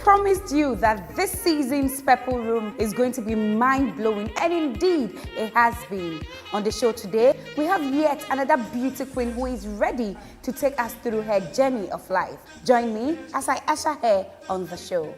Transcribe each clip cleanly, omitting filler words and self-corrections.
promised you that this season's Purple Room is going to be mind-blowing, and indeed it has been. On the show today, we have yet another beauty queen who is ready to take us through her journey of life. Join me as I usher her on the show.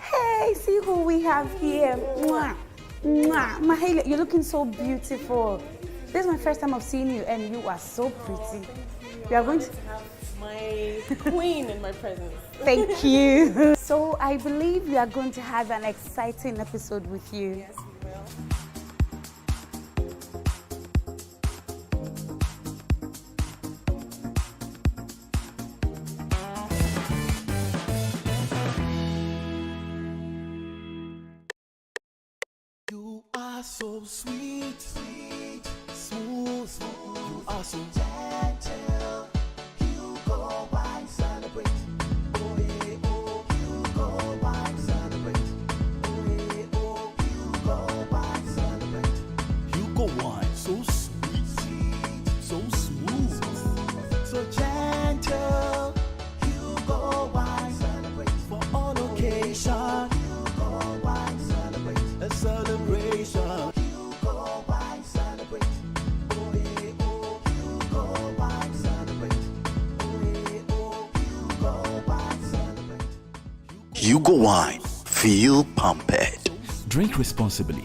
Hey, see who we have here. Mwah. Mwah. Mahele, you're looking so beautiful. This is my first time of seeing you, and you are so pretty. We are going to have my queen in my presence. Thank you. So I believe we are going to have an exciting episode with you. Yes, we will. You are so sweet, sweet, smooth, smooth. You are so gentle. You go by celebrate. Oh, yeah, oh, you go by celebrate. Oh, yeah, oh, you go by celebrate. You go wine so sweet, sweet, so smooth, so gentle. You go by celebrate for all occasion. You go by celebrate. A celebration. You go by celebrate. Oh, yeah, oh, you go by celebrate. Oh, yeah, oh, you go by celebrate. You go wine. Feel pampered. Drink responsibly.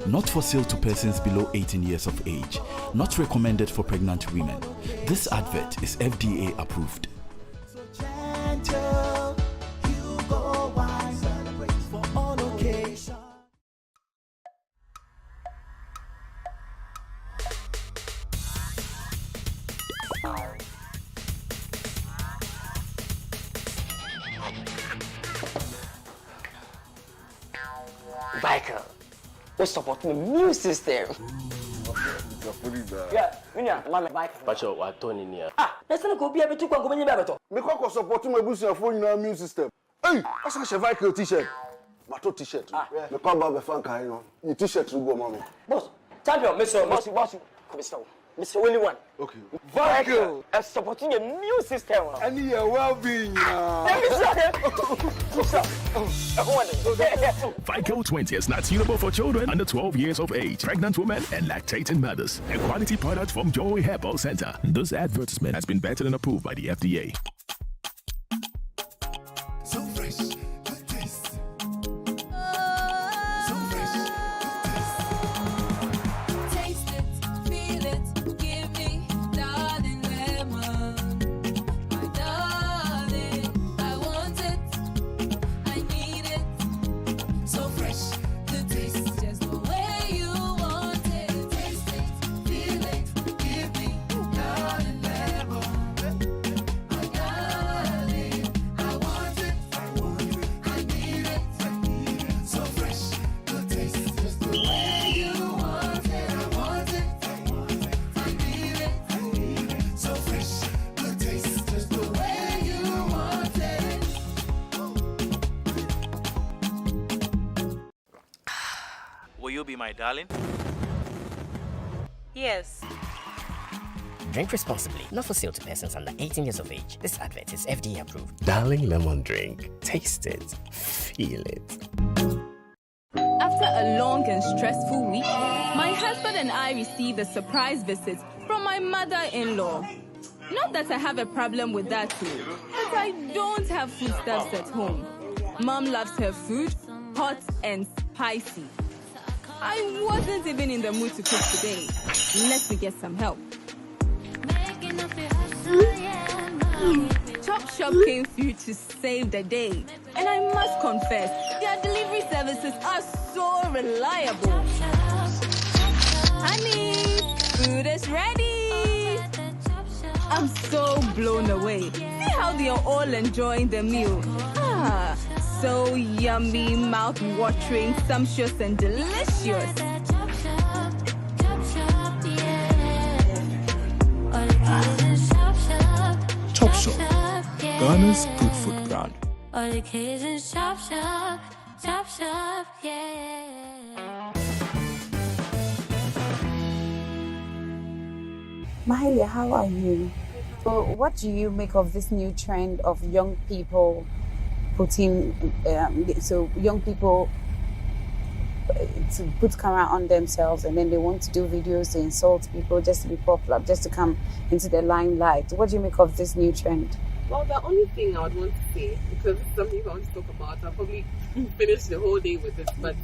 Not for sale to persons below 18 years of age. Not recommended for pregnant women. This advert is FDA approved. So gentle. You go by celebrate for all occasion. Michael, we support the new system. Yeah, Mama Michael. But you are turning here. Ah, let's not go be able to go in the Me ko support my business phone in our new system. Hey, that's a Chevical t-shirt. Mato t-shirt. Me ko ba be fan kan no. Ni t-shirt go mommy. Boss, champion, Mr. Mr. Willie one. Okay. Michael, supporting a new system. Any your well-being. Vico 20 is not suitable for children under 12 years of age, pregnant women, and lactating mothers. A quality product from Joey Herbal Center. This advertisement has been vetted and approved by the FDA. So fresh, good taste. So fresh, good taste. Taste it, feel it, give me, darling lemon. My darling, I want it, I need it. So fresh, good taste. Just the way you want it. Taste it, feel it, give me, darling lemon. My darling, I want it, I need it. So fresh, good taste. Just the way you want it, I want it, I need it. So fresh, good taste. Just the way you want it. Will you be my darling? Yes. Drink responsibly. Not for sale to persons under 18 years of age. This advert is FDA approved. Darling lemon drink. Taste it. Feel it. After a long and stressful week, my husband and I received a surprise visit from my mother-in-law. Not that I have a problem with that too, but I don't have foodstuffs at home. Mom loves her food hot and spicy. I wasn't even in the mood to cook today. Let me get some help. Chop Shop came through to save the day. And I must confess, their delivery services are so reliable. Honey, food is ready. I'm so blown away. See how they are all enjoying the meal. So yummy, mouth-watering, sumptuous and delicious. Chop Shop, Ghana's good food brand. All occasions, chop shop, yeah. Mahalia, how are you? So what do you make of this new trend of young people putting, young people to put camera on themselves and then they want to do videos to insult people just to be popular, just to come into the limelight? What do you make of this new trend? Well, the only thing I would want to say, because it's something I want to talk about, I'll probably finish the whole day with this, but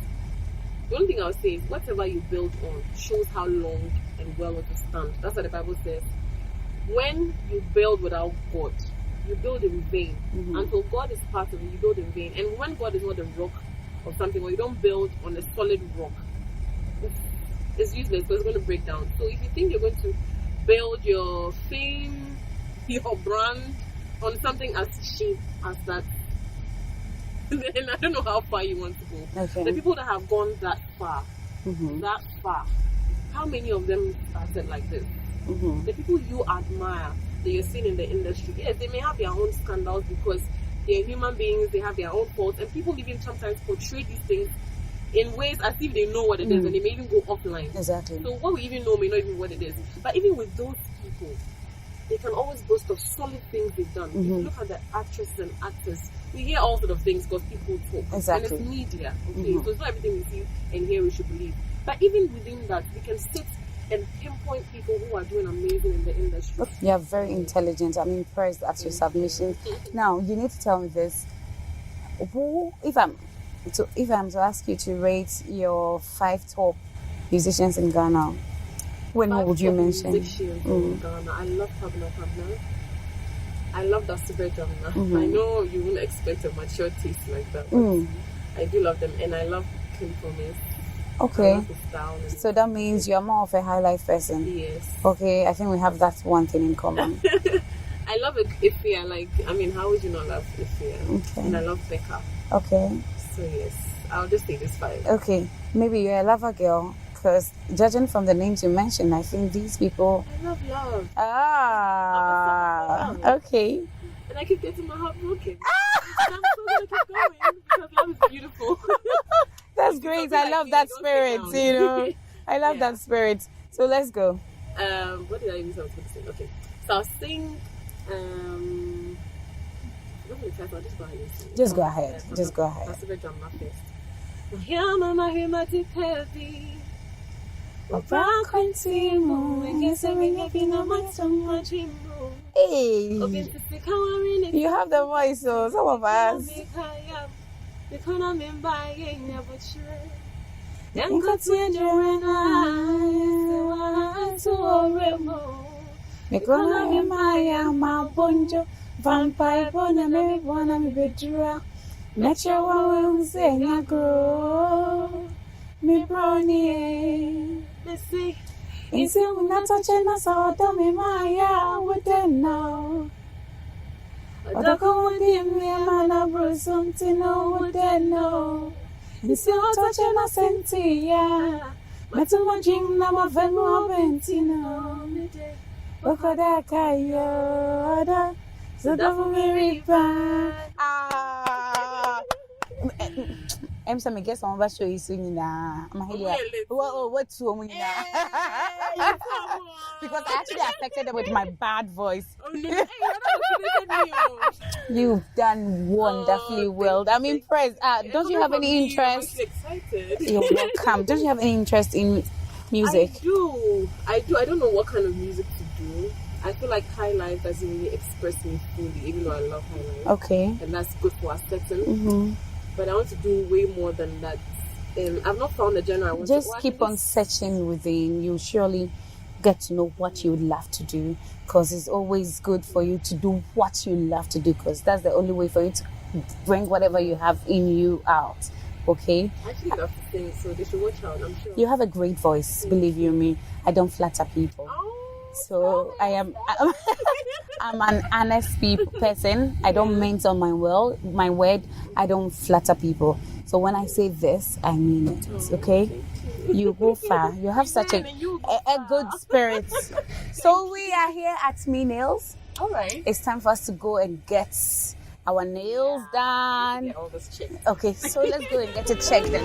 the only thing I would say is whatever you build on shows how long and well it will stand. That's what the Bible says. When you build without God, you build in vain. Until God is part of it, you build in vain. And when God is not a rock of something, or you don't build on a solid rock, it's useless because it's going to break down. So if you think you're going to build your fame, your brand on something as cheap as that, then I don't know how far you want to go. Okay. The people that have gone that far, how many of them started like this? The people you admire that you're seeing in the industry, yes, they may have their own scandals because they're human beings, they have their own faults, and people even sometimes portray these things in ways as if they know what it is, and they may even go offline. Exactly. So what we even know may not even be what it is. But even with those people, they can always boast of solid things they've done. If you look at the actresses and actors, we hear all sort of things because people talk. Exactly. And it's media. Okay, so it's not everything we see and hear we should believe. But even within that, we can sit and pinpoint people who are doing amazing in the industry. You're very intelligent. I'm impressed at your submission. Now, you need to tell me this. Who, if I'm to ask you to rate your 5 top musicians in Ghana, who would you mention? Musicians in Ghana. I love Pablo. I love that super drummer. I know you wouldn't expect a mature taste like that, but I do love them, and I love Kim Promise. Okay. So that means you're more of a high life person. Yes. Okay, I think we have that one thing in common. I love it. Ifea, how would you not love Ifea? Okay. And I love Becca. Okay. So yes, I'll just say this 5. Okay, maybe you're a lover girl, because judging from the names you mentioned, I think these people. I love love. Okay. And I keep getting my heart broken. I'm still gonna keep going because love is beautiful. That's great. I love that spirit. I love that spirit. So let's go. What did I even say I was going to sing? Okay, so I'll sing. Just go ahead. Just go ahead. That's a drum first. Hey, you have the voice, so some of us. Vampire bona me bona me bedra. Nature wa say na grow. Me brownie. Let's see. Is it not touching us all? Tell me Maya would then know. But go with him, me man bro something no would then know. Is it not touching us sentia? Matuma jing na ma vemo bentino. Okoda kayo. So don't very bad. I'm saying, I guess I'm about to show you singing now. What's wrong because I actually affected them with my bad voice. You've done wonderfully well. I'm impressed. Don't you have any interest? I'm excited. You're welcome. Don't you have any interest in music? I do. I don't know what kind of music to do. I feel like high life doesn't really express me fully, even though I love high life. Okay. And that's good for aesthetic. But I want to do way more than that. I've not found a genre I want Just to keep on searching within. You surely get to know what you would love to do, because it's always good for you to do what you love to do, because that's the only way for you to bring whatever you have in you out. Okay? I actually love to sing, so they should watch out, I'm sure. You have a great voice, believe you me. I don't flatter people. So I'm an honest person. I don't mince on my word. I don't flatter people. So when I say this, I mean it. Okay? You go far. You have such a good spirit. So we are here at Me Nails. All right. It's time for us to go and get our nails done. Get all this checked. Okay, so let's go and get it checked then.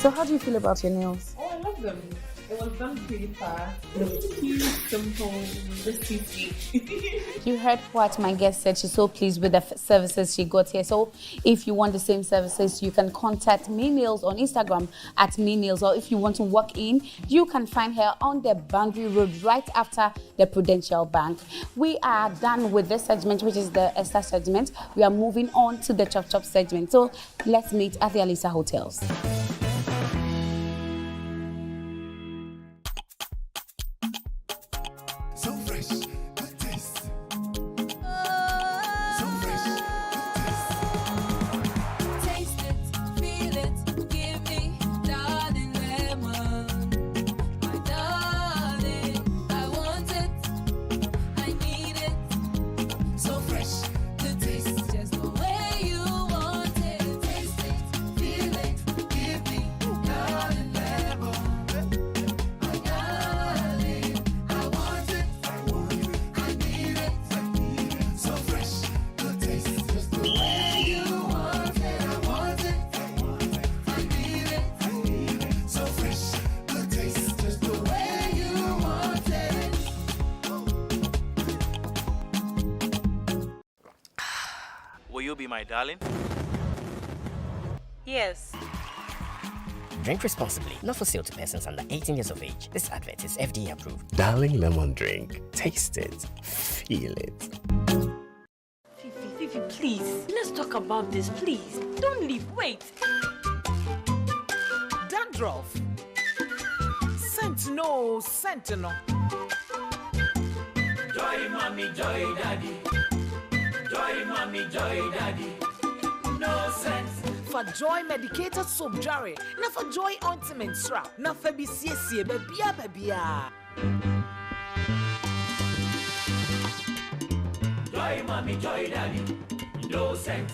So how do you feel about your nails? Oh, I love them. It was done pretty fast. It was cute, simple, just too sweet. You heard what my guest said. She's so pleased with the services she got here. So if you want the same services, you can contact Me Nails on Instagram at Me Nails. Or if you want to walk in, you can find her on the Boundary Road right after the Prudential Bank. We are done with this segment, which is the Esther segment. We are moving on to the Chop Chop segment. So let's meet at the Alisa Hotels. Will you be my darling? Yes. Drink responsibly. Not for sale to persons under 18 years of age. This advert is FDA approved. Darling lemon drink. Taste it. Feel it. Fifi, please. Let's talk about this, please. Don't leave. Wait. Dandruff. Sentinel. Joy mommy, joy daddy. Joy mommy, joy daddy. No sense. For joy medicated soap jarry. Na for joy ointment strap. Na for BCC babia. Joy mommy, joy daddy. No sense.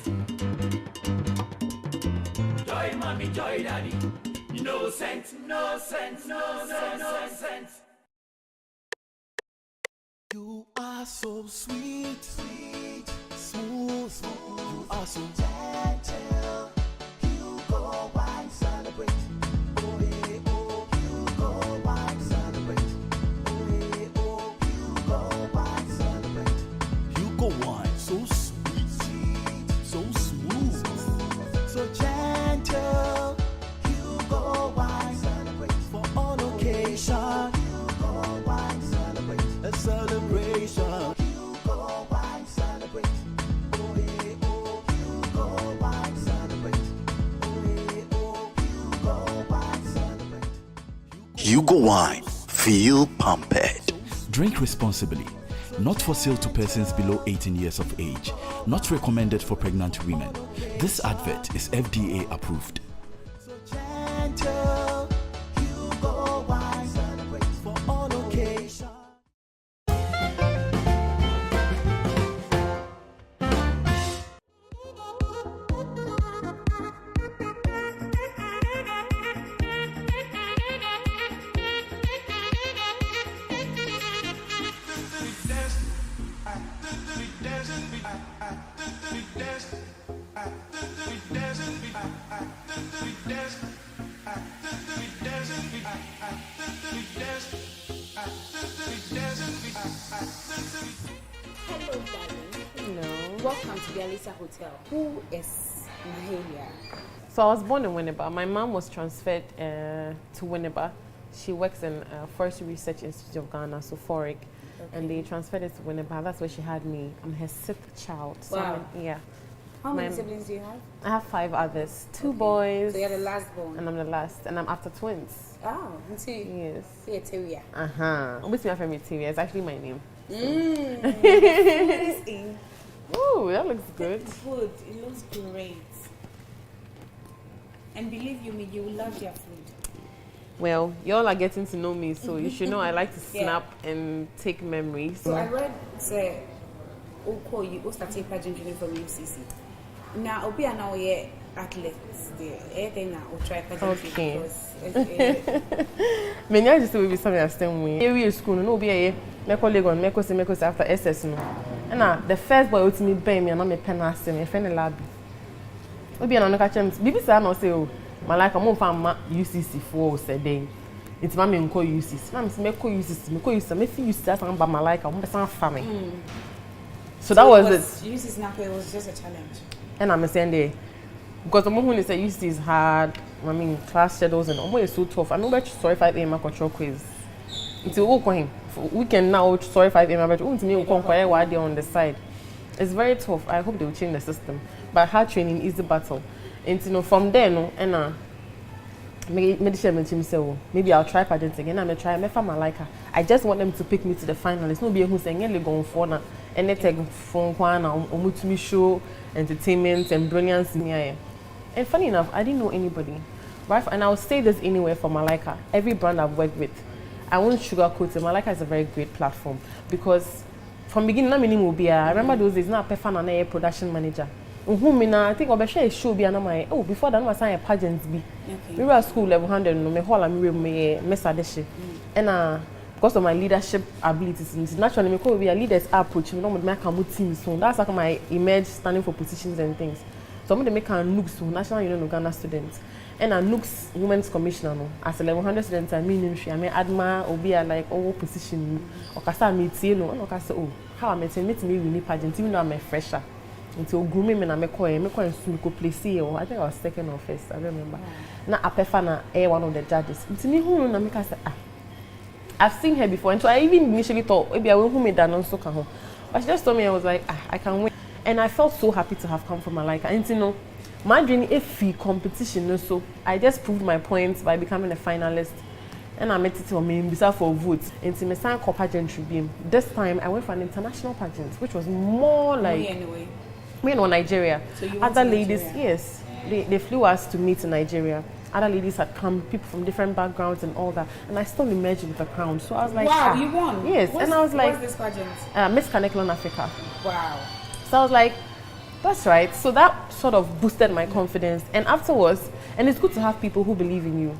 Joy mommy, joy daddy. No sense. No sense. You are so sweet, smooth. You are so gentle. You go wine celebrate. Oh yeah, oh, you go wine celebrate. Oh yeah, oh, you go wine celebrate. You go wine, so sweet, so smooth, So gentle. You go wine celebrate. For all occasion. You go wine celebrate. A celebration. You go wine celebrate. Oh yeah, oh, you go wine Hugo Wine. Feel pampered. Drink responsibly. Not for sale to persons below 18 years of age. Not recommended for pregnant women. This advert is FDA approved. Gentle, Hugo Wine celebrates for all occasions. Hello, darling. Hello. Welcome to the Alisa Hotel. Who is Mahalia? So I was born in Winneba. My mom was transferred to Winneba. She works in Forestry Research Institute of Ghana, so FORIC. Okay. And they transferred it to Winneba. That's where she had me. I'm her 6th child. So Wow. Yeah. How many siblings do you have? I have 5 others. 2 boys. So you're the last born? And I'm the last. And I'm after twins. Oh, yes. So you're Teria. What's my family Teria? It's actually my name. Ooh, that looks good. Good. It looks great. And believe you me, you will love their food. Well, y'all are getting to know me, so you should know I like to snap and take memories. So I read, say, you started pageantry from UCC. Now, Obi and now we're athletes. Everything now we'll try pageantry because. Many I just will be something that's still me. Here we school, no be a Meko after SS no. And the first boy with me pay me and I'm a pen ask me, friend the lab. Obi and I catch him. Bibi say no say oh, my like I'm from UCC for said day. It's my main call UCC. Mama say me call UCC, me feel UCC as I'm by my like I'm some family. So that was it. UCC now it was just a challenge. And I'm saying there because the moment they say UCC is hard. I mean class schedules and all is so tough. I know that sorry 5 AM control quiz. It's all going. We can now sorry 5 AM but to me while they're on the side. It's very tough. I hope they will change the system. But hard training is the battle. And you know from there no and maybe I'll try pageants again. I'm try my like I just want them to pick me to the finalists. No be who's saying going for now. And they take from one to me show entertainment and brilliance in here. And funny enough, I didn't know anybody. Right? And I'll say this anywhere for Malika. Every brand I've worked with, I won't sugarcoat it. Malika is a very great platform because from beginning, I remember those days. Now, Pefan and a production manager. I think I'll share a show. Before that, I was a pageants. We were at school level 100. Me hall and me and because of my leadership abilities, naturally, me could be a leader's approach. Me don't make a team so that's like my image standing for positions and things. So I'm going to make a NUCS, National Union of Ghana Students, and a NUCS Women's Commissioner. No, as a level 100 students, I mean, admire or be like position. Or kasa me no, and kasa how I met me win pageant even though I'm a fresher. Until grooming me and me call school place or I think I was second or first. I remember. Now Apefana one of the judges. To me who know me kasa I've seen her before, and so I even initially thought maybe I will whom me that non so can home. But she just told me I was like, I can win, and I felt so happy to have come from Malika. And you know, my dream if competition, so I just proved my points by becoming a finalist, and I met it on me beside for votes. And to me, sang pageantry beam. This time I went for an international pageant, which was more like me in Nigeria. So other ladies, Nigeria? Yes, they flew us to meet in Nigeria. Other ladies had come, people from different backgrounds and all that, and I still emerged with the crown. So I was like, wow, you won! Yes, and I was like, what's this pageant? Miss Caneculon Africa. Wow. So I was like, that's right. So that sort of boosted my confidence, and afterwards, and it's good to have people who believe in you.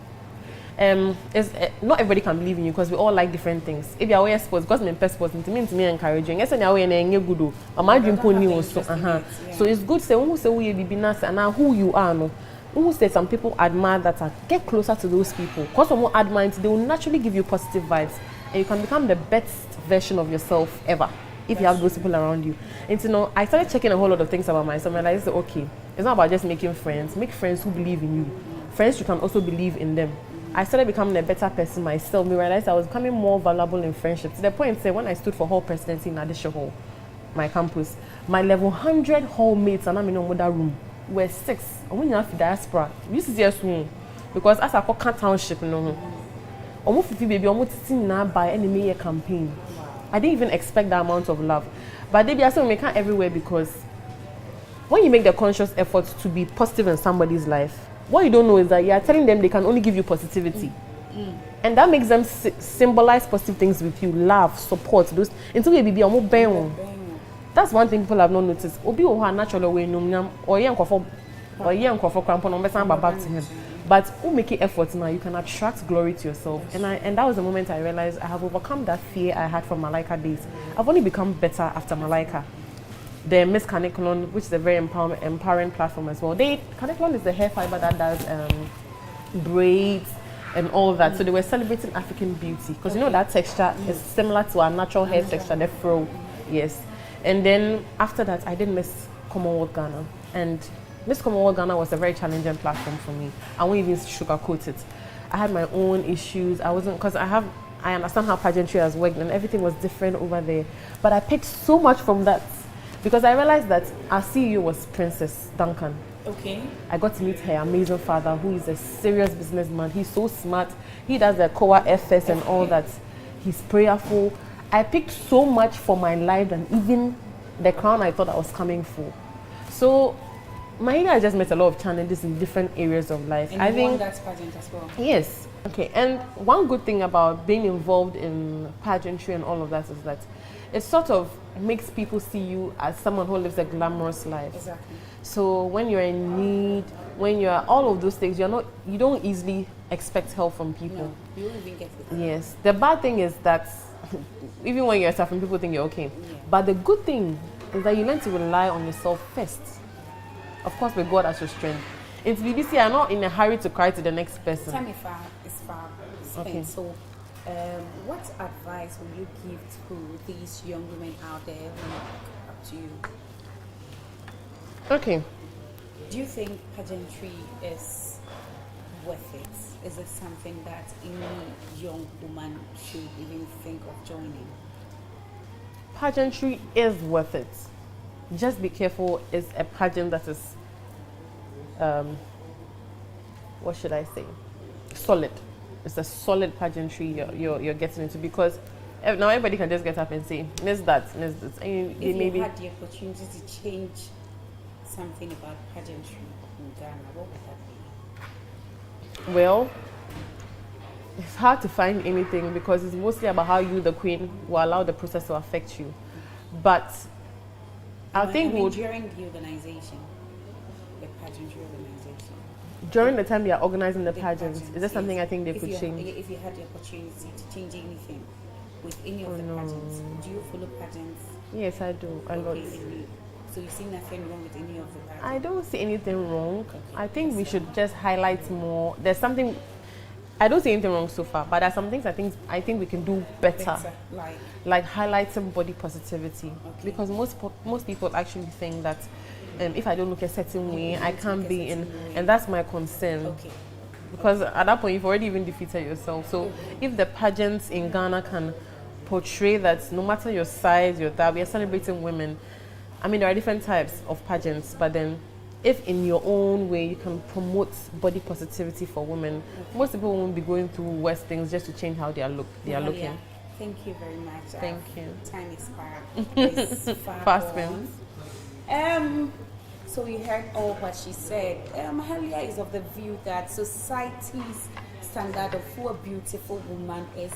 Not everybody can believe in you because we all like different things. If you're aware of sports, because I'm in sports, it means me encouraging. Yes, and you're aware of good. My dream pony also. So it's good to say who say we be nice and now who you are no. Who said some people admire that get closer to those people. Because some more admire, they will naturally give you positive vibes, and you can become the best version of yourself ever if you have those people around you. And you know, I started checking a whole lot of things about myself, and I said, okay, it's not about just making friends. Make friends who believe in you. Friends you can also believe in them. I started becoming a better person myself. I realized I was becoming more valuable in friendship. To the point, say when I stood for hall presidency in Adisha Hall, my campus, my level 100 hall mates, and I'm in another room. Were 6. And when you have diaspora, this is just one. Because as I call township, Almost 50 baby, almost now by any year campaign. I didn't even expect that amount of love. But they be also make it everywhere because when you make the conscious effort to be positive in somebody's life, what you don't know is that you are telling them they can only give you positivity. And that makes them symbolize positive things with you, love, support, those until we be almost bang. That's one thing people have not noticed. Obi who are naturally way or young for crampon on back to him. But who make it efforts now, you can attract glory to yourself. And that was the moment I realized I have overcome that fear I had from Malaika days. I've only become better after Malaika. The Miss Caniculon, which is a very empowering platform as well. Caniculon is the hair fiber that does braids and all that. So they were celebrating African beauty because you know that texture is similar to our natural hair texture, the fro. Yes. And then after that, I did Miss Commonwealth Ghana. And Miss Commonwealth Ghana was a very challenging platform for me. I won't even sugarcoat it. I had my own issues. I understand how pageantry has worked and everything was different over there. But I picked so much from that because I realized that our CEO was Princess Duncan. Okay. I got to meet her amazing father, who is a serious businessman. He's so smart. He does the COA FS and all that. He's prayerful. I picked so much for my life than even the crown I thought I was coming for. So I just met a lot of challenges in different areas of life. And you won that pageant as well. Yes. Okay. And one good thing about being involved in pageantry and all of that is that it sort of makes people see you as someone who lives a glamorous life. Exactly. So when you're in need, when you're all of those things, you don't easily expect help from people. No, you won't even get it. Yes. The bad thing is that even when you're suffering, people think you're okay. Yeah. But the good thing is that you learn to rely on yourself first. Of course, with God as your strength. In BBC, I'm not in a hurry to cry to the next person. Time is far spent. Okay. So, what advice will you give to these young women out there who look up to you? Okay. Do you think pageantry is worth it? Is it something that any young woman should even think of joining? Pageantry is worth it. Just be careful, it's a pageant that is, what should I say? Solid. It's a solid pageantry you're getting into because now everybody can just get up and say, miss that, miss this. And if you had the opportunity to change something about pageantry in Ghana, what would that be? Well, it's hard to find anything because it's mostly about how you, the queen, will allow the process to affect you. But during the organization, the pageantry organization. During the time they are organizing the pageants, is there something I think they could change? If you had the opportunity to change anything with any of the pageants, do you follow pageants? Yes, I do. A lot. So you see nothing wrong with any of the pageants? I don't see anything wrong. Okay, I think we should just highlight more. There's something. I don't see anything wrong so far, but there are some things I think we can do better. Like highlighting body positivity. Okay. Because most people actually think that if I don't look a certain way, I can't be in, and that's my concern. Okay. Because at that point, you've already even defeated yourself. So if the pageants in Ghana can portray that no matter your size, your that we are celebrating women. I mean, there are different types of pageants, but then if in your own way you can promote body positivity for women, most people won't be going through worse things just to change how they are looking. Yeah. Thank you very much. Thank you. Time is fast spent. So you heard all what she said. Mahalia is of the view that society's standard of who a beautiful woman is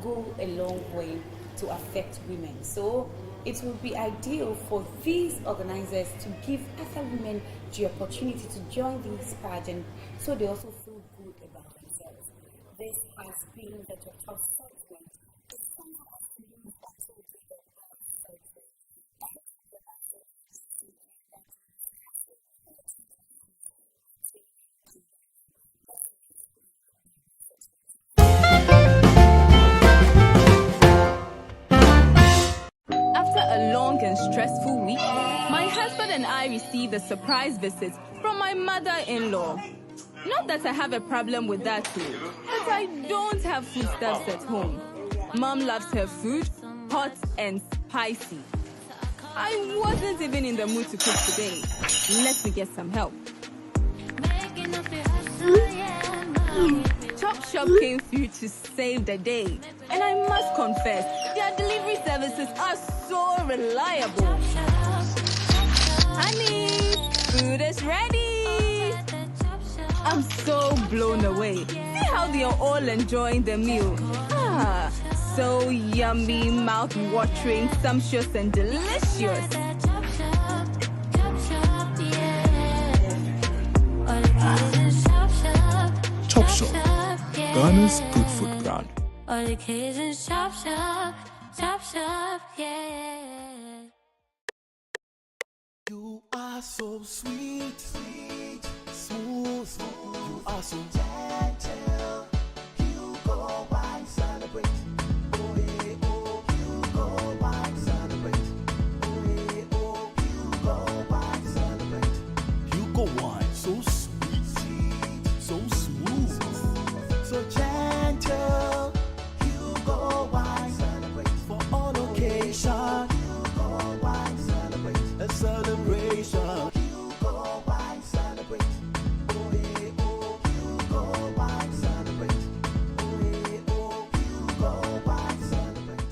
go a long way to affect women. So it would be ideal for these organizers to give other women the opportunity to join these pageants so they also feel good about themselves. This has been the total segment. After a long and stressful week, my husband and I received a surprise visit from my mother-in-law. Not that I have a problem with that too, but I don't have foodstuffs at home. Mom loves her food hot and spicy. I wasn't even in the mood to cook today. Let me get some help. Shop came through to save the day. And I must confess, their delivery services are so reliable. Honey, food is ready. I'm so blown away. See how they are all enjoying the meal. So yummy, mouth-watering, sumptuous and delicious. Top Shop, Ghana's good food brand. All the kids in Chop Shop, yeah. You are so sweet, smooth. You are so gentle. You go wine celebrate. Oh yeah, oh you go wine celebrate. Oh yeah, oh you go wine celebrate. You go wine, so sweet, so smooth, So gentle. You go wine celebrate for all occasion. You go wine celebrate. a celebration. You go wine celebrate. Oh yeah, oh you go wine celebrate. Oh yeah, oh you go wine celebrate.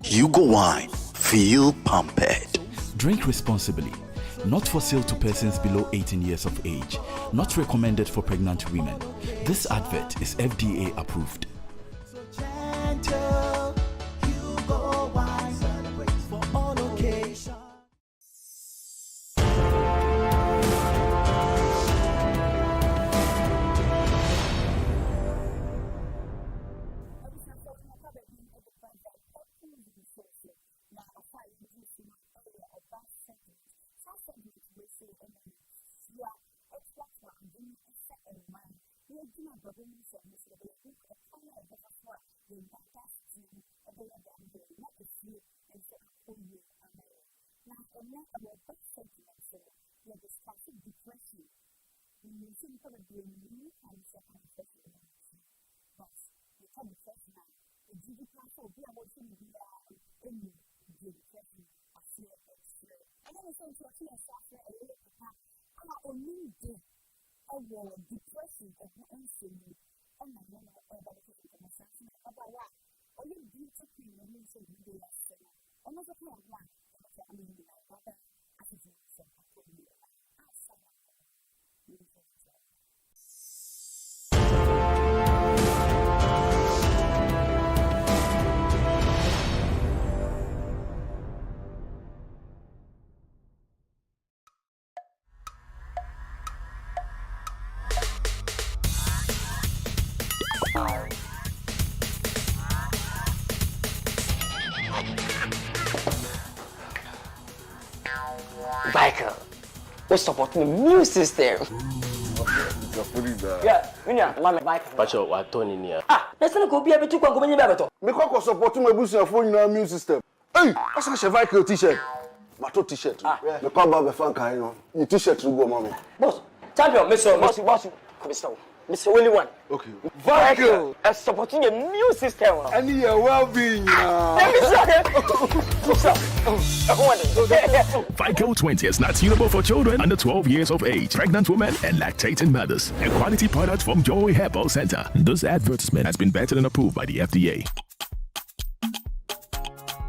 Hugo Wine, feel pampered. Drink responsibly. Not for sale to persons below 18 years of age. Not recommended for pregnant women. This advert is FDA approved. Gentle. You go wine celebrate for all occasion. Michael, we support the new system. Yeah, Mama Michael. Pacho, what Tony near? Let's not go be able to go any better. Me kwa support my business phone na immune system. Hey, asa ka chevai t-shirt. Mato t-shirt. Me kwa ba be fan kan no. Ni t-shirt ru go mama. Boss, champion, boss, come stop. Mr. Only one. Okay. Michael, supporting a new system. And your well-being. Let me see. Vico 20 is not suitable for children under 12 years of age, pregnant women, and lactating mothers. A quality product from Joy Herbal Center. This advertisement has been vetted and approved by the FDA.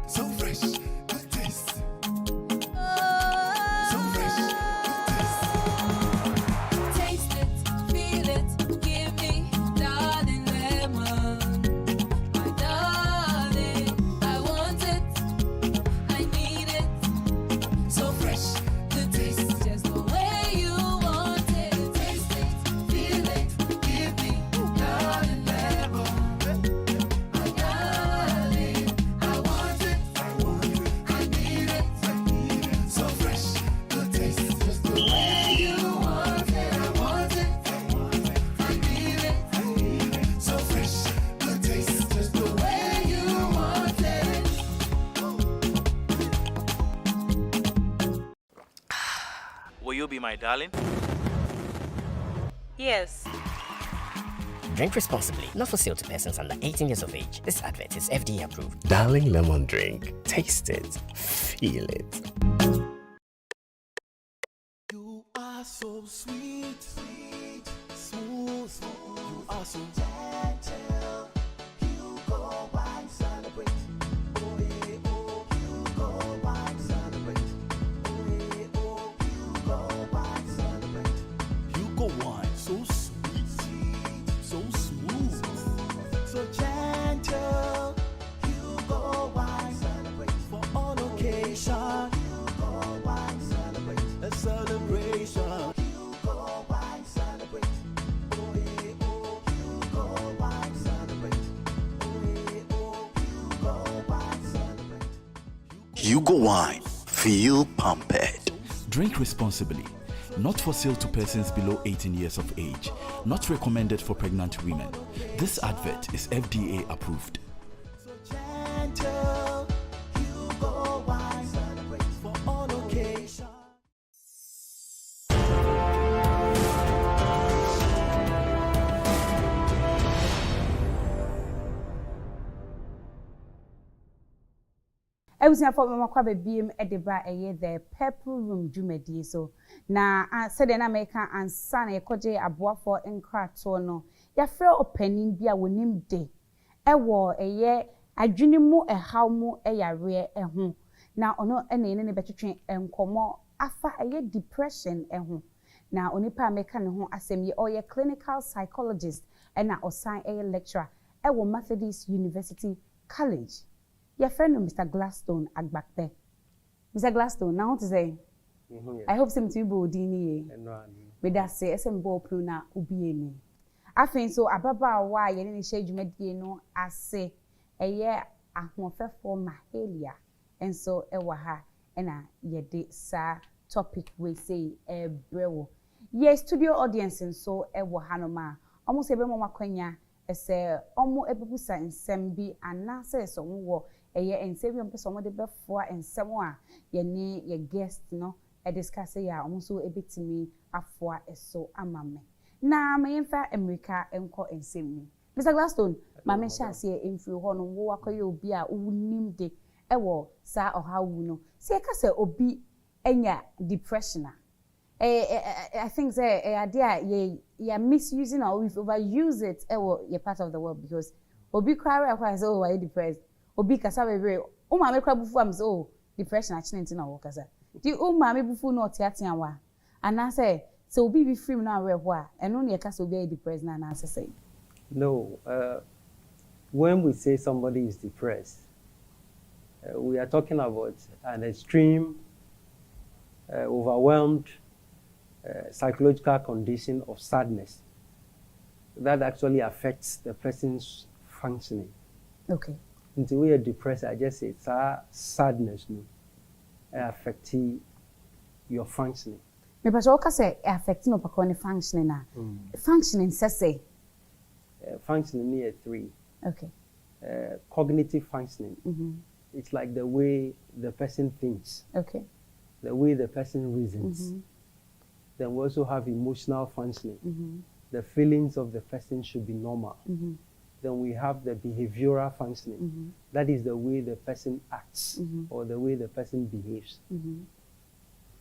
So fresh, good taste. So fresh, good taste. Taste it, feel it, give me, darling lemon. My darling, I want it, I need it. So fresh, good taste. Just the way you want it. Taste it, feel it, give me, darling lemon. My darling, I want it, I need it. So fresh, good taste. Just the way you want it, I want it, I need it. So fresh, good taste. Just the way you want it. Will you be my darling? Yes. Drink responsibly. Not for sale to persons under 18 years of age. This advert is FDA approved. Darling lemon drink. Taste it. Feel it. You are so sweet, smooth. You are so gentle. Hugo Wine. Feel pampered. Drink responsibly. Not for sale to persons below 18 years of age. Not recommended for pregnant women. This advert is FDA approved. Gentle, Hugo Wine. Celebrate for all occasions. Ebusiafo mamakwa bebiem edeba eye the purple room dwumadi so na said na America ansa na yekoje aboafo nkrato no yafre opening bia wonim de ewo eye adwene mu ehaw mu eyare eho na ono ene ne betwetwe enkomo afa eye depression eho na onipa America ne ho asem ye oye clinical psychologist ena osan eye lecturer ewo Methodist University College. Your friend Mr. Gladstone Agbakpe. Mr. Gladstone, now what to say? I hope some to be dini. But that say SM ball pluna ubieni. I think so ababa why you didn't share you no I say a year a monfer for mahalia. And so ewaha and ye de sa topic we say e brewo. Yes, studio audience and so ewahanoma. Almost every mama kwenya ese omo ebubusa nsem bi anase so wo eye ensem yom pese omo de befo ensem a ye ne ye guest no e discuss ya omo so ebetimi afoa eso amame na me yemfa America enko ensem ni Mr. Gladstone ma me sha se emfiri ho no wo akoye obi a unim de ewo sa ohawu no se ka se obi enya depression I think say idea you misusing or we overuse it you're part of the world because obi cry say oh why you depressed obi kasa bebre o ma me cry bufu am say oh depression actually nti na wo kasa di o ma me bufu no tiatia wa ana say so obi be free na we ho a eno na kasa obi depressed na na say no when we say somebody is depressed we are talking about an extreme overwhelmed psychological condition of sadness that actually affects the person's functioning. Okay. Until we are depressed, I just say it's sadness no affecting your functioning. Me but you say affecting no pakoni functioning na. Functioning say functioning near 3. Okay. Cognitive functioning. It's like the way the person thinks. Okay. The way the person reasons. Then we also have emotional functioning. The feelings of the person should be normal. Then we have the behavioral functioning. That is the way the person acts or the way the person behaves.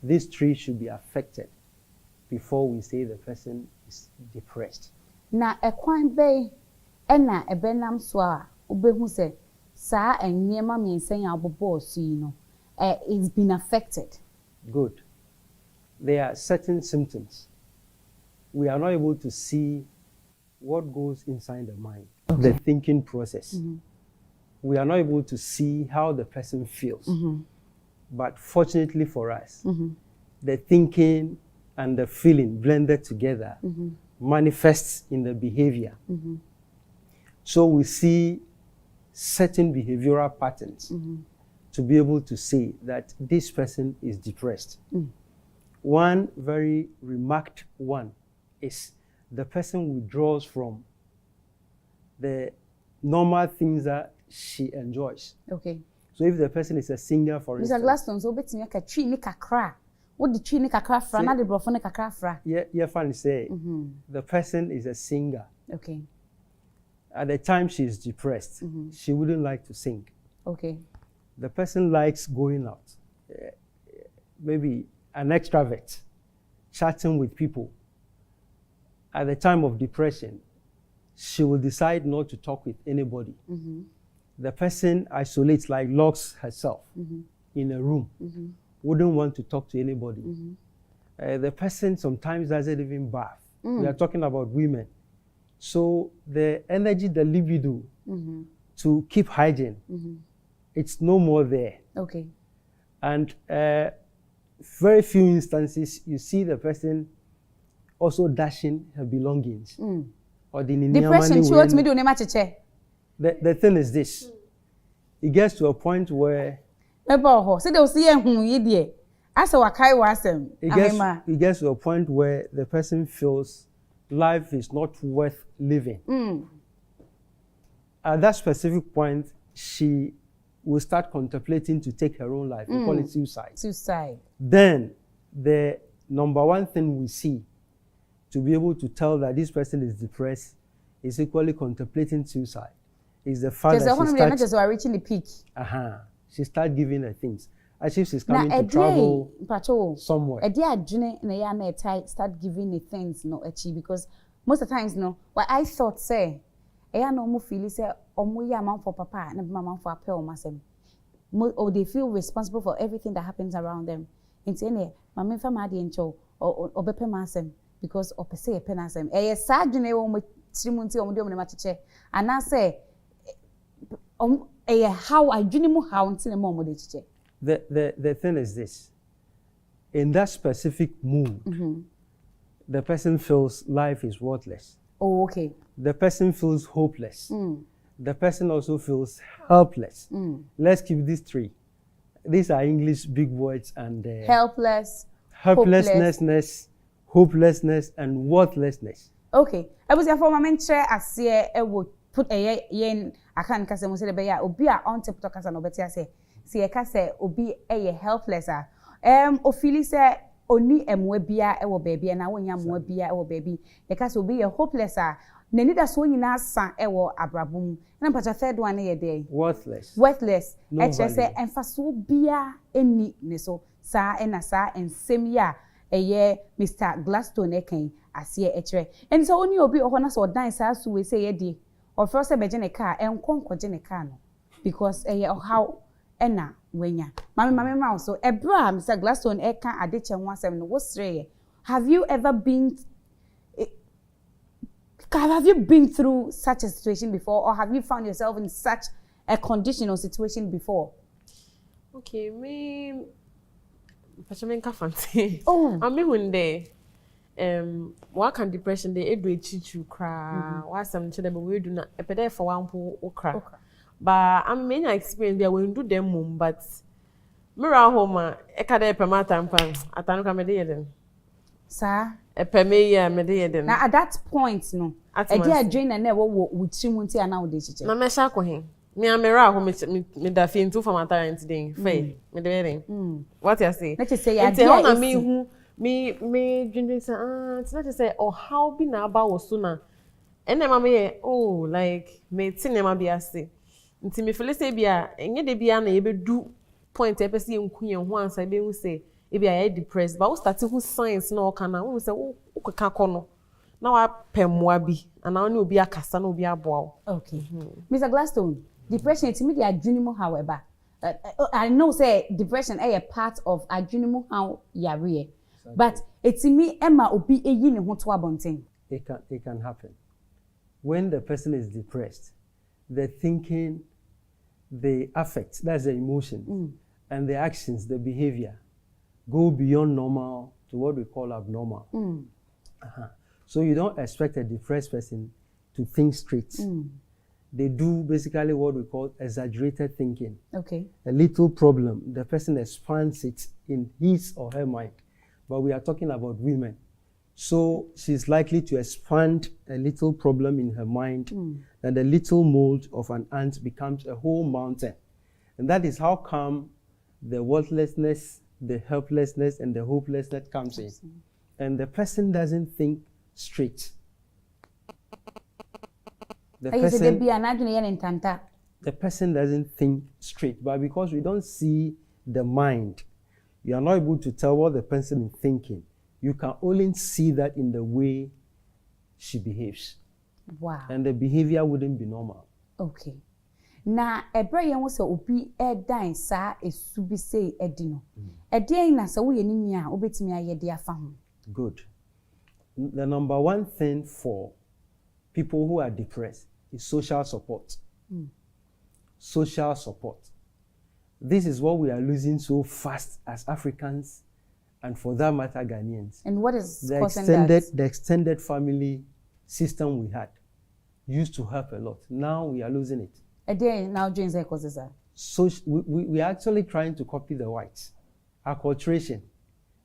These 3 should be affected before we say the person is depressed. Na ekwan be ena ebenam so a obehu se sa enyema miensen ya obobo so yi no it's been affected. Good. There are certain symptoms. We are not able to see what goes inside the mind, the thinking process. We are not able to see how the person feels. But fortunately for us, the thinking and the feeling blended together manifests in the behavior. So we see certain behavioral patterns to be able to say that this person is depressed. One very remarked one is the person withdraws from the normal things that she enjoys. Okay. So if the person is a singer, for instance. Mr. Gladstone, so betting you can tree ni kakra. What the tree ni kakra fra? Na the brofo ni kakra fra. Yeah, funny say. The person is a singer. Okay. At the time she is depressed, she wouldn't like to sing. Okay. The person likes going out. Maybe an extrovert, chatting with people. At the time of depression, she will decide not to talk with anybody. The person isolates, like locks herself in a room, wouldn't want to talk to anybody. The person sometimes doesn't even bath. We are talking about women. So the energy, the libido to keep hygiene, it's no more there. Okay. And very few instances, you see the person also dashing her belongings. Or the depression, she wants me to do the thing is this. It gets to a point where Eba ho. Say they will see who ye die. Asa wakai wasem. It gets to a point where the person feels life is not worth living. At that specific point, she will start contemplating to take her own life. We call it suicide. Suicide. Then the number one thing we see to be able to tell that this person is depressed is equally contemplating suicide. Is the fact that she starts reaching the peak. She starts giving her things. As if she's coming to travel somewhere. Start giving the things no achieve because most of the times no. What I thought say, I no more feel say omo man for papa and mama for apel masem. Or they feel responsible for everything that happens around them. It's any mama fa ma de ncho or bepe masem because or per se e penasem. E sad dwene wo mo trimunti omo de omo ma cheche. And I say how I dwene mu how nti na mo de cheche. The thing is this. In that specific mood, the person feels life is worthless. Oh, okay. The person feels hopeless. The person also feels helpless. Let's keep these three. These are English big words and helplessness, hopelessness, and worthlessness. Okay. I was your former mentor as ye would put a yen. I can't cast a muscle beya or be a on to talk as an obetia say. See a case or be a helpless. Ophelia say only bia ewo baby and I when yam bia ewo baby. The case will be a hopeless. Nenida so nyina san ewo abrabum na mpacha third one ye day worthless no say emfaso bia eni ne so sa ena sa ensem ya eye Mr. Gladstone eken asie ekre en so oni obi oho na so dan sa so we say ye di or first beje ne car enkonkoje ne car no because eye how ena wenya mama ma so ebra Mr. Gladstone eka adeche ho asem no wo sre have you ever been have you been through such a situation before, or have you found yourself in such a condition or situation before? Okay, me, fancy. Oh, I mean when they, what can depression they do chichu cry, what some children we do not a pede for one pool cry. But I'm many experience there when do them mum, but mirror home, a cadre per matter, I don't come a sir. A peme me now at that point no e dey join na wo with chimunti ana wo dey chiche na me sha ko hin me amera ho me da fi ntu from parent den fe me dey reading what you say let you say ya dey na me hu me dwendwen say it's not to say oh how bi na aba wo so na ene ma me oh like me tinema bi ase nti me feel say bia enye de bia na ye be du point e pese enku ye ho ansa be hu say if you are depressed, but we start to science no kana we say o kweka kono na wa pemmoa bi ana oni obi akasa na obi aboa. Okay. Mr. Gladstone, depression it me the adwinimu however. I know say depression a part of adwinimu how yare. But it's me Emma obi eyi ne ho to abonten. It can happen. When the person is depressed, the thinking, the affect, that's the emotion, and the actions, the behavior go beyond normal to what we call abnormal. So you don't expect a depressed person to think straight. They do basically what we call exaggerated thinking. Okay. A little problem, the person expands it in his or her mind. But we are talking about women. So she's likely to expand a little problem in her mind, and a little mold of an ant becomes a whole mountain. And that is how come the worthlessness, the helplessness, and the hopelessness comes in. And the person doesn't think straight. The person doesn't think straight. But because we don't see the mind, you are not able to tell what the person is thinking. You can only see that in the way she behaves. Wow. And the behavior wouldn't be normal. Okay. Na ebra yen wo se obi edan sa esubi sei edino. Eden na se wo ye ni a obetimi ayede afa ho. Good. The number one thing for people who are depressed is social support. Social support. This is what we are losing so fast as Africans, and for that matter, Ghanaians. And what is the extended family system we had used to help a lot. Now we are losing it. Again, now James causes that. So we are actually trying to copy the whites. Acculturation.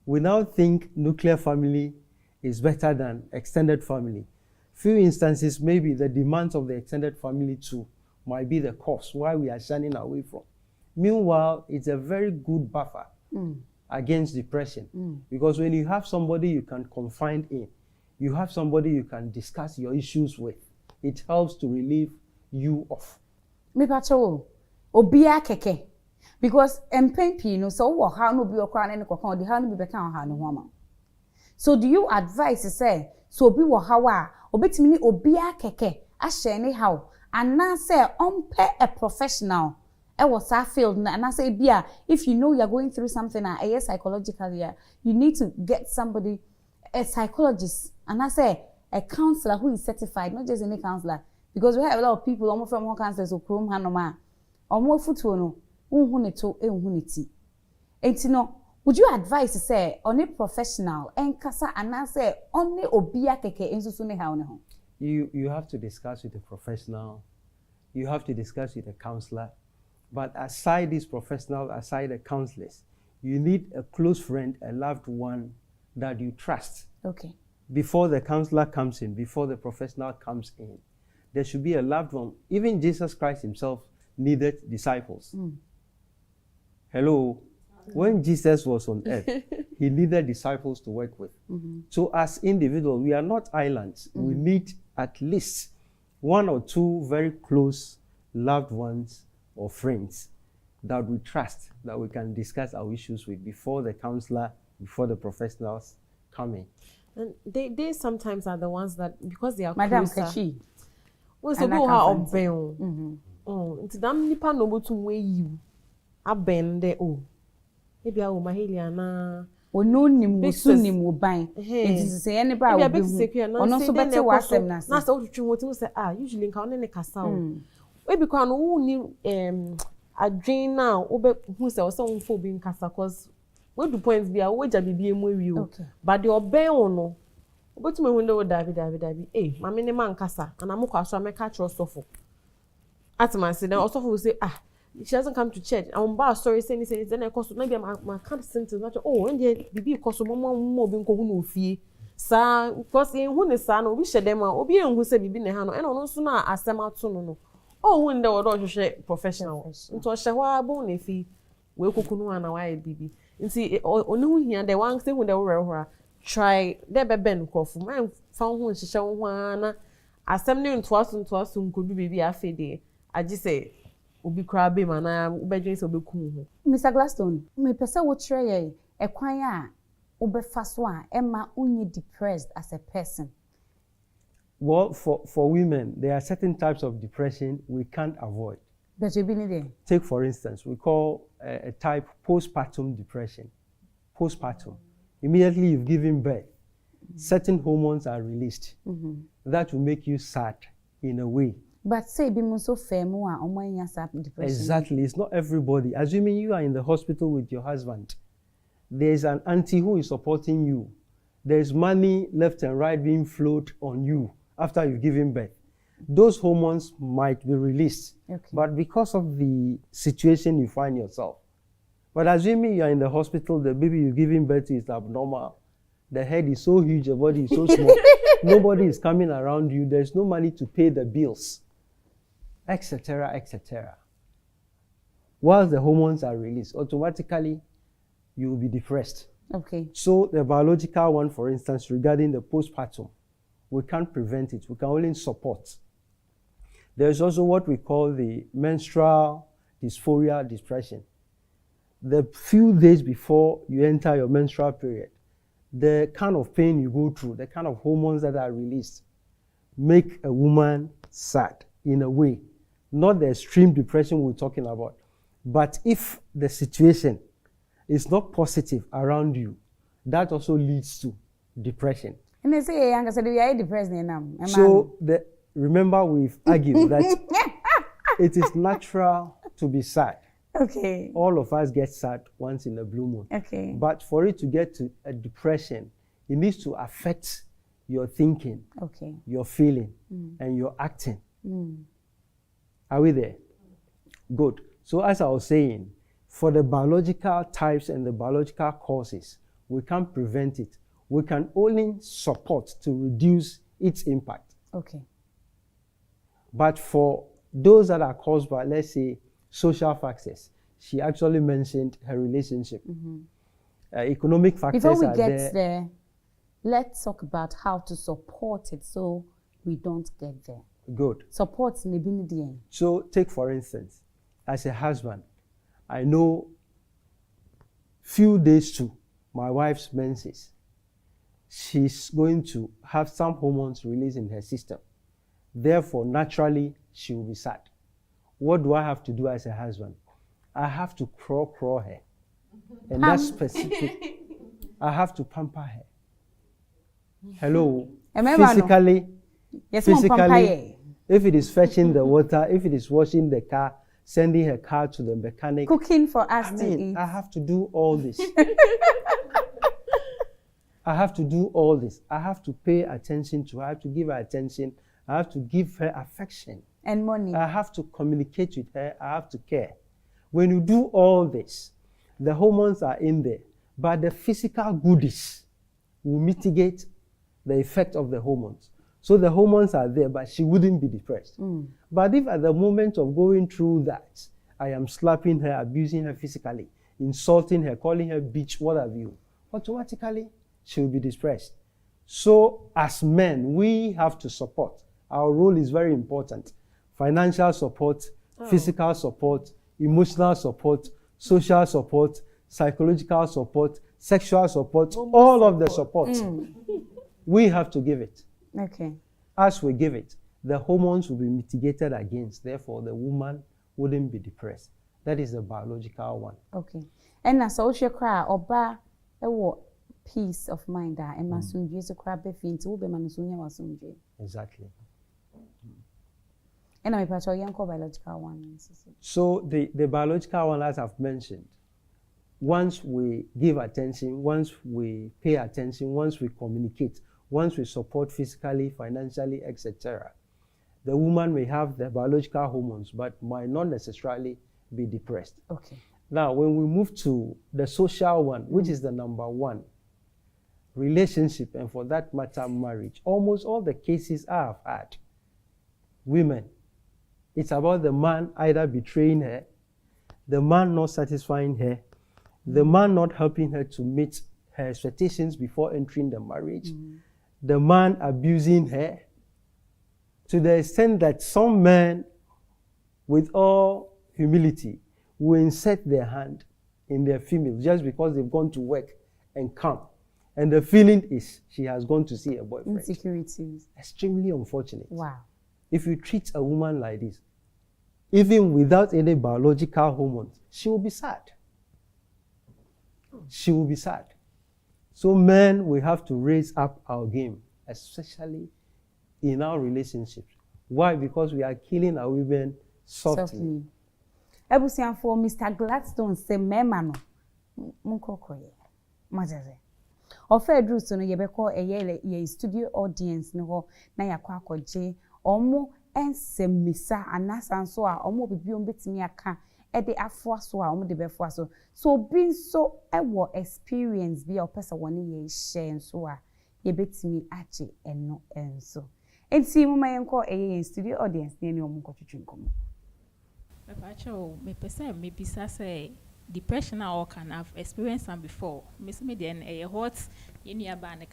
We now think nuclear family is better than extended family. Few instances, maybe the demands of the extended family too might be the cause why we are shunning away from. Meanwhile, it's a very good buffer against depression because when you have somebody you can confide in, you have somebody you can discuss your issues with, it helps to relieve you of. Me pacho, obia keke. Because MPP, no, so what, how no be a crown and a the how no be become how no woman. So do you advise to say, so be what how obet me obia keke, as anyhow, and now say, pay a professional. I was a field, and I say, Bia, if you know you're going through something, psychologically, you need to get somebody, a psychologist, and I say, a counselor who is certified, not just any counselor, because we have a lot of people almost from one counselors who chrome hanoma, or more futuno, unhunito, unhuniti. And you know, would you advise to say, on a professional, and kasa, and I say, only obia keke in susune hauneho? You have to discuss with a professional, you have to discuss with a counselor. But aside these professionals, aside the counselors, you need a close friend, a loved one that you trust. Okay. Before the counselor comes in, before the professional comes in, there should be a loved one. Even Jesus Christ himself needed disciples. Hello? When Jesus was on earth, he needed disciples to work with. So as individuals, we are not islands. We need at least one or two very close loved ones or friends that we trust, that we can discuss our issues with before the counselor, before the professionals come in. And they sometimes are the ones that, because they are Madam closer. Kachi. Well, so go how obey. It's damn nipa no but to way you. Abende oh. Maybe I will mahilia na. Ono nim so nim oban. It is say any ba obi hu. Ono so bete wasem na se. Na so twetwe wotim say usually nka one ne kasa o. We be kwa no wo ni adwen na obe hu say o won fo bi nkasa cause we do points bia we ja bibie mu awi o. But the oben no obetume hu nde wo dabi mama ne man kasa ana mo kwa so ameka chro sofo. Atman say then osofo will say she doesn't come to church. I'm about story saying then I cost maybe my kind symptoms not and the bibi cost mo bi nko hu no fie. Sa because hu ne sa no obi hyedem a obi enhu say bibi ne ha no and ono so na asem ato no. Hu nde wo do hwehwe professional. Nto hye hwa bo na fi we kokunu ana wa bibi. Nti oni hu hia the one say hu the wo try there be ben nkofo man fa hu hye ho ana asem ne nto aso nkodu bibi afede agi say obi kra be mana ubedwen se obeku ho. Mr. Gladstone, me pese wo kire ye ekwan a obefa so a ema unyi depressed as a person. Well, for women, there are certain types of depression we can't avoid. But you been there. Take for instance, we call a type postpartum depression. Postpartum. Immediately you've given birth, certain hormones are released. That will make you sad in a way. But say be so femu a omo depression. Exactly, it's not everybody. Assuming you are in the hospital with your husband, there's an auntie who is supporting you. There's money left and right being flowed on you after you've given birth. Those hormones might be released, but because of the situation you find yourself. But assuming you are in the hospital, the baby you're giving birth to is abnormal. The head is so huge, the body is so small. Nobody is coming around you. There's no money to pay the bills, etc., etc. While the hormones are released, automatically you will be depressed. Okay. So the biological one, for instance, regarding the postpartum, we can't prevent it. We can only support. There's also what we call the menstrual dysphoria depression. The few days before you enter your menstrual period, the kind of pain you go through, the kind of hormones that are released, make a woman sad in a way. Not the extreme depression we're talking about. But if the situation is not positive around you, that also leads to depression. And they say, "Young, so we are depressed now." So remember, we've argued that it is natural to be sad. Okay. All of us get sad once in a blue moon. Okay. But for it to get to a depression, it needs to affect your thinking, your feeling, and your acting. Are we there? Good. So as I was saying, for the biological types and the biological causes, we can't prevent it. We can only support to reduce its impact. Okay. But for those that are caused by, let's say, social factors, she actually mentioned her relationship. Economic factors Before we are get there, let's talk about how to support it so we don't get there. Good. Support Libinidian. So take for instance, as a husband, I know few days to my wife's menses, she's going to have some hormones released in her system. Therefore, naturally, she will be sad. What do I have to do as a husband? I have to crawl her. And that's specific. I have to pamper her. Hello. Physically, yes, physically, if it is fetching the water, if it is washing the car, sending her car to the mechanic. Cooking for us to eat. I have to do all this. I have to do all this. I have to pay attention to her. I have to give her attention. I have to give her affection. And money. I have to communicate with her. I have to care. When you do all this, the hormones are in there, but the physical goodies will mitigate the effect of the hormones. So the hormones are there, but she wouldn't be depressed. But if at the moment of going through that, I am slapping her, abusing her physically, insulting her, calling her bitch, what have you, automatically she will be depressed. So as men, we have to support. Our role is very important. Financial support, physical support, emotional support, social support, psychological support, sexual support, all of the support. We have to give it. Okay. As we give it, the hormones will be mitigated against. Therefore, the woman wouldn't be depressed. That is the biological one. Okay. And as I cry, oba, peace of mind. Exactly. And I'm biological one. So the biological one, as I've mentioned, once we give attention, once we pay attention, once we communicate, once we support physically, financially, etc., the woman may have the biological hormones, but might not necessarily be depressed. Okay. Now, when we move to the social one, which is the number one, relationship, and for that matter, marriage, almost all the cases I have had, women, it's about the man either betraying her, the man not satisfying her, the man not helping her to meet her expectations before entering the marriage, the man abusing her, to the extent that some men, with all humility, will insert their hand in their female just because they've gone to work and come. And the feeling is she has gone to see a boyfriend. Insecurities. Extremely unfortunate. Wow. If you treat a woman like this, even without any biological hormones, she will be sad. She will be sad. So men, we have to raise up our game, especially in our relationships. Why? Because we are killing our women softly. Ebusian for Mr. Gladstone say memano munkokoye. Majaze. Ofe Drew no yebeko ye studio audience no ho na yakwa akwaje omo ensemisa anasanso a omo bibiom betimi aka e de afoa so a omo de befoa so bin so ewo experience bi a opesa woni ye share so a ye betimi ache eno enso enti mo mayenko ye studio audience ne omo nkotwetwe nkomo me pacho me pesa me bisa say depression I can have experienced them before. Miss me then a hot in your band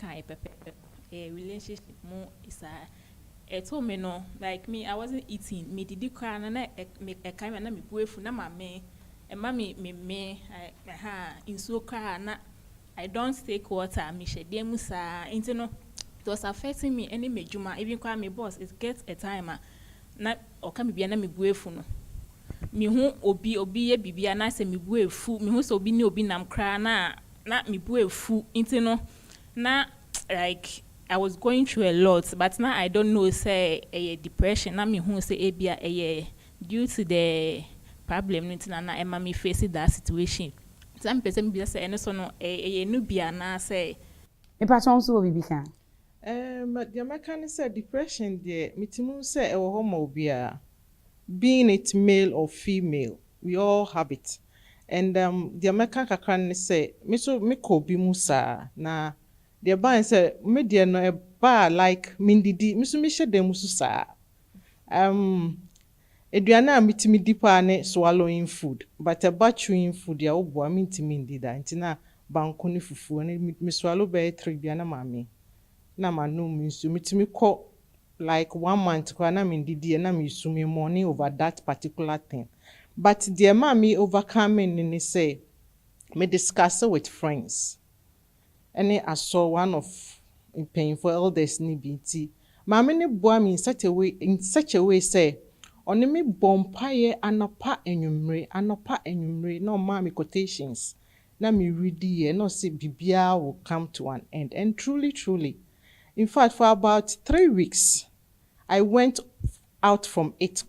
a relationship more is a told me no like me I wasn't eating me did cry and I make a kind of me boy for my me and mammy me in so cry I don't take water me she demusa into no it was affecting me any majuma even call me boss it gets a timer not or can be an me boy for no mi hu obi ye bibia na se mi bu efu mi hu so obi ni obi nam kra na mi bu efu into no na like I was going through a lot but now I don't know say a depression na mi hu say ebia due to the problem na Emma me face that situation some person be say eno so no no bia na say me patron so obi kan the American say depression there mitimu say e wo ho ma obia being it male or female we all have it. And the American kakran say, me ko bi musa na the ban say me dear no a bar like mindidi me so me hye dem so sa. Eduana a mitimi dipa ne swallowing food, but a chewing food ya obo amintimi ndida ntina banko ne fufu ne me swallow be 3 bia na mame. Na manu mi so mitimi ko like 1 month kwa na me ndidi na me sumi money over that particular thing. But the mommy overcoming and say, me discuss it with friends. And I saw one of painful elders ni BT. Mammy ne boy me in such a way say, only me bompaye anopa enyumre, no mammy quotations. Na me read ye, no say bibia will come to an end. And truly, in fact, for about 3 weeks, I went out from it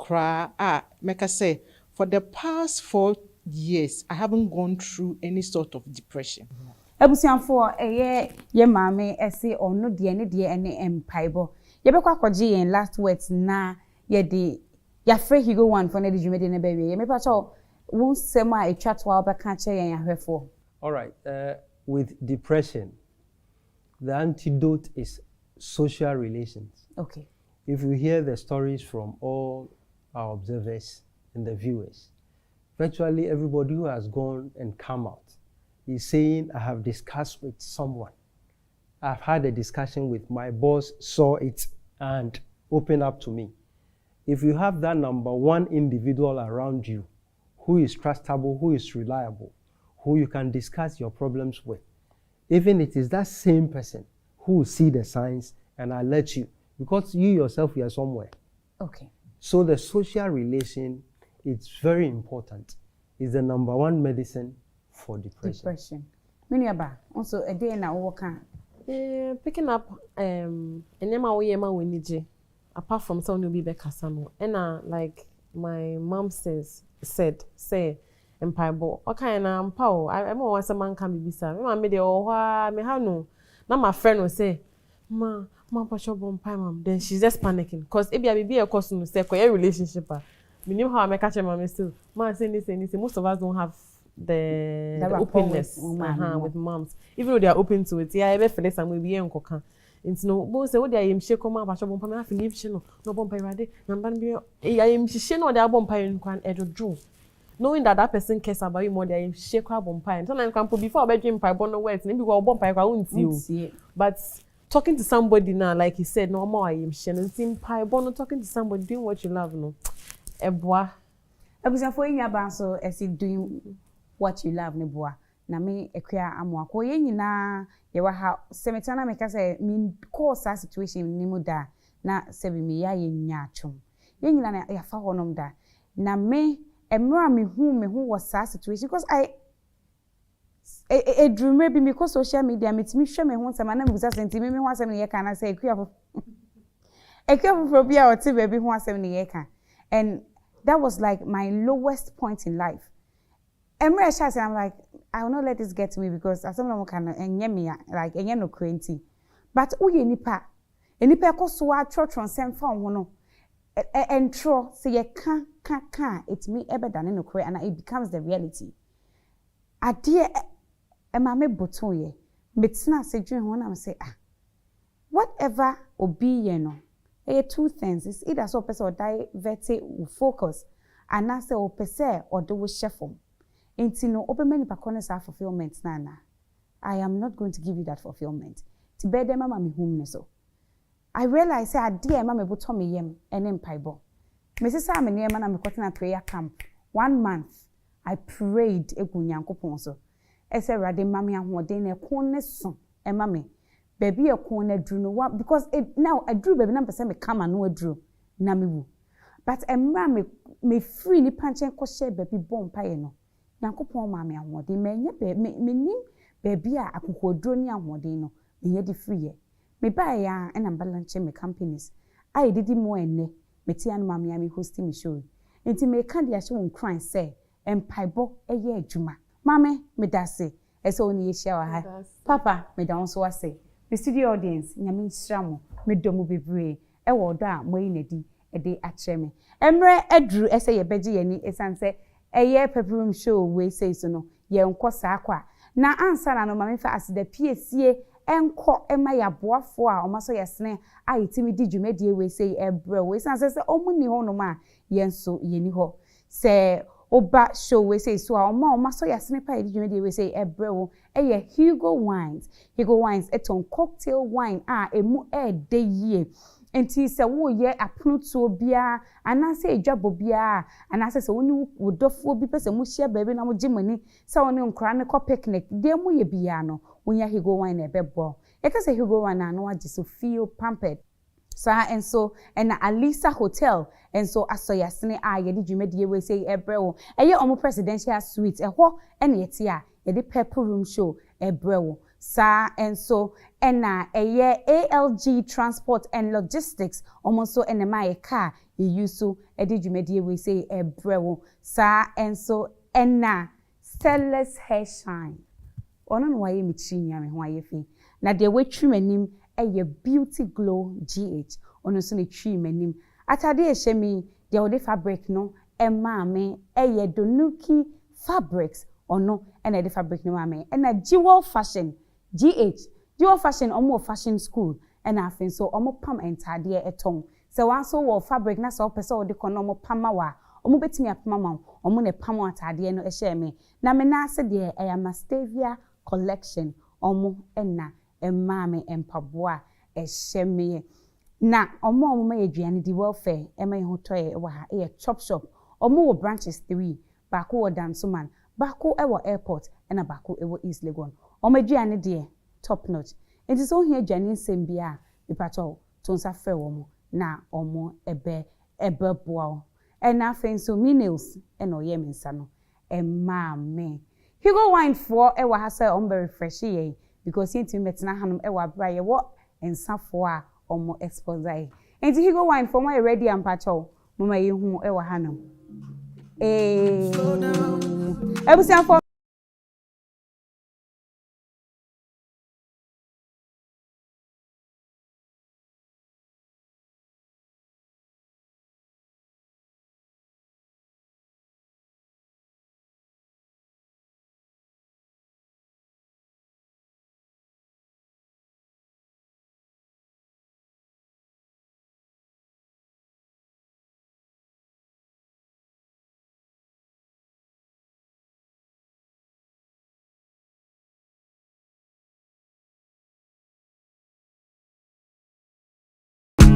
make I say, for the past 4 years, I haven't gone through any sort of depression. Ebusianfo ye mame ese ono de ne ene empaibo. Ye bekwa kwaji en last words na ye de ya free Hugo one for na de dwumede ne baby. Ye me pa cho won sema etwa to obeka che yen ahwefo. All right, with depression, the antidote is social relations. Okay. If you hear the stories from all our observers and the viewers, virtually everybody who has gone and come out is saying, I have discussed with someone. I've had a discussion with my boss, saw it, and opened up to me. If you have that number one individual around you who is trustable, who is reliable, who you can discuss your problems with, even it is that same person who will see the signs and alert you, because you yourself, you are somewhere. Okay. So the social relation, it's very important. It's the number one medicine for depression. Miniaba, also a day na worker. Picking up enema we yema wenije, apart from someone who be bekasano. And like my mom said, empaibo. Okay, na mpao. I mo want someone can be bisa. Me made the me how no. Now my friend will say, Ma pasho bompai mom. Then she's just panicking. Cause if you be a cause no say a relationship. Me knew how I make catch mom still. Man say this. Most of us don't have the openness with moms. Even though they are open to it, yeah, I feel some way be enkoka. It's no, but say what they am share come pasho bompai me have leave shino. No bompai rade. Number be I am shino they bompai nkwan edo. Knowing that person cares about you more than you shake crab on pie. Sometimes can put before bedroom pie no words, maybe go bomb pie won't see. But talking to somebody now, like he said, no more I am sharing team pie bono talking to somebody doing what you love, no. Eboa. Ebusianfo yin aba so esi doing what you love ne boa. Na me ekua amwa ko ye nyina ye wa ha semetana me ka say me cause that situation ni mu da na se bi me ya ye nya atwom. Ye nyina na ya fa honom da. Na me emra me hu was that situation because I dream maybe because social media me show me hu sama na me busa senti me hu asem ne ye kan na say ekua bia o ti baby hu asem ne ye kan. And that was like my lowest point in life. Emra sha say I'm like I will not let this get to me because as someone can enye me like enye no kwenti. But uye nipa ko so a trotron sem fa ho no entro say ye can it me ebe than no kwe and it becomes the reality. Ade ema me boton ye metina se dwen ho na me say whatever obi ye no two things. It's either so person or divert focus and I say o pese or do shefom. Enti no open many pakone sa fulfillment nana. I am not going to give you that fulfillment. Ti be dem mama me home so. I realize say ade mama me boton me yem ene mpaibo. Me say say me na me kwotena prayer camp 1 month. I prayed egu Nyankopon so. Ese rade mama ahoden na kon ne so e mama baby e kon na dru no because it now I drew baby na person me come no adru na me wu. But emra me free ni panchen ko share baby bompa ye no. Nyankopon mama ahoden menye me nim baby a akokodro ni ahoden no menye di free ye. Me ba ya na balance me companies. I didi mo enne me ti an mama me hosting me show. Enti me kan dia show on crime say empaibo eye adwuma. Mame me dase ese oni ye share wa ha. Papa me da won so ase. The studio audience nyame nhyira mo me domu bebre e wo do a moyi nadi e de akire me. Emre adru ese ye beje yani esan se pepperoom show we say so no ye nkɔ saa kwa na ansa na no mame fa asida piesie enko ema ya boafo a omaso yesene a yitimi di dwumadie we say ebre we san say omuni ho no ma yenso yeni ho se oba show we say so a omaso yesene pa di dwumadie we say ebre wo eye Hugo Wines eton cocktail wine a emu de yie enti se wo ye aponuto bia anase edwabo bia anase se woni wodofo bi pese mu hia baabi na mo gimani se woni nkra ne ko picnic de mu ye bia no wonya Hugo Wine na ebebo e ka se Hugo Wine na no age so feel pampered sa enso na Alisa Hotel enso asoyasene a ye di dwumadie we say ebrewo eye omo presidential suite eho na yete a ye di purple room show ebrewo sa enso na eye ALG Transport and Logistics omonso enema ye car ye yusu edi dwumadie we say ebrewo sa enso na Stellar's Hair Shine ono no waye michinya me ho ayefi na de wetwi manim eye Beauty Glow GH ono so ne twi manim atade ehye mi de ode fabric no ema eye Donuki Fabrics ono ena de fabric no ame ena Jewel Fashion GH Jewel Fashion omo fashion school ena afin so omo pam entade eton se wanso wo fabric na so pese ode kono omo pama wa omo betimi apama ma omo ne pam atade no ehye me na me na ase de Mastavia collection omo ena emame empaboa ehye me na omo ma aduane di welfare ema ye hotoye wa ha e chop shop omo wo branches 3 baako wo Dansoman baako e wo airport ena baako e wo East Legon omo aduane de top notch enti so hia aduane nsem bia ipacho tonsa fe wo na omo ebe boa ena afen so meals ena oye mensa no emame Hugo Wine for ewa hasa ombe refresh ye because yenti metna hanum ewa bra ye wo ensafo a omo expose enti Hugo Wine for my ready and pacho mama ye hu ewa hanum ebusian for